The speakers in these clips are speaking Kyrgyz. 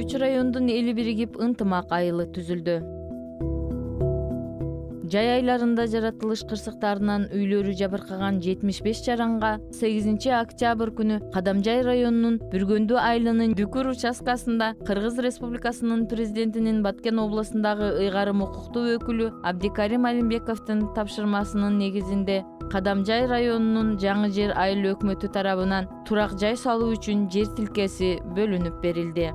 3 райондун эли биригип ынтымак айылы түзүлдү. Жай айларында жаратылыш кырсыктарынан үйлөрү жабыркаган 75 жаранга 8 октябрь күнү Кадамжай районунун Бүргөндү айылынын Дүкүр участкасында Кыргыз Республикасынын президентинин Баткен областындагы ыйгарым укуктуу өкүлү Абдикарим Алимбековдун тапшырмасынын негизинде Кадамжай районунун Жаңы Жер айыл өкмөтү тарабынан турак жай салуу үчүн жер тилкеси бөлүнүп берилди.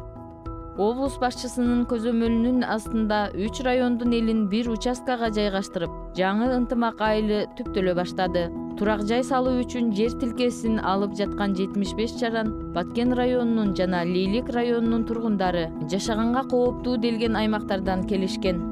Облус башчысынын көзөмөлүнүн астында 3 райондун элин бир участкага жайгаштырып, жаңы ынтымак айылы түптөлө баштады. Турак жай салуу үчүн жер тилкесин алып жаткан 75 жаран Баткен районунун жана Лейлик районунун тургундары жашаганга кооптуу делген аймактардан келишкен.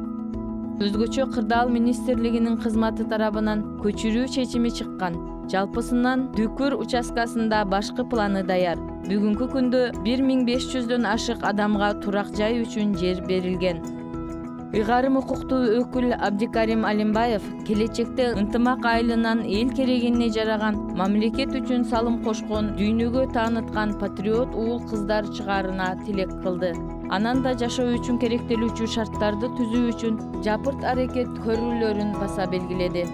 Өзгөчө Кырдаал министрлигинин кызматы тарабынан көчүрүү чечими чыккан. Жалпысынан Дүкүр участкасында башкы планы даяр. Бүгүнкү күндө 1500дөн ашык адамга турак жай үчүн жер берилген. Ыйгарым укуктуу өкүл Абдикарим Алимбаев келечекте ынтымак айылынан эл керегине жараган, мамлекет үчүн салым кошкон, дүйнөгө тааныткан патриот уул кыздар чыгаарына тилек кылды. Анан да жашоо үчүн керектелүүчү шарттарды түзүү үчүн жапырт аракет көрүүлөрүн баса белгиледи.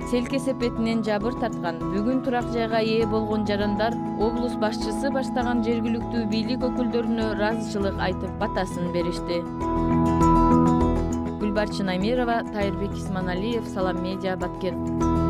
Сел кесепетинен жабыр тарткан, бүгүн турак жайга ээ болгон жарандар облус башчысы баштаган жергиликтүү бийлик өкүлдөрүнө ыраазычылык айтып батасын беришти. Гүлбарчын Аймерова, Тайырбек Исманалиев, Салам Медиа, Баткен.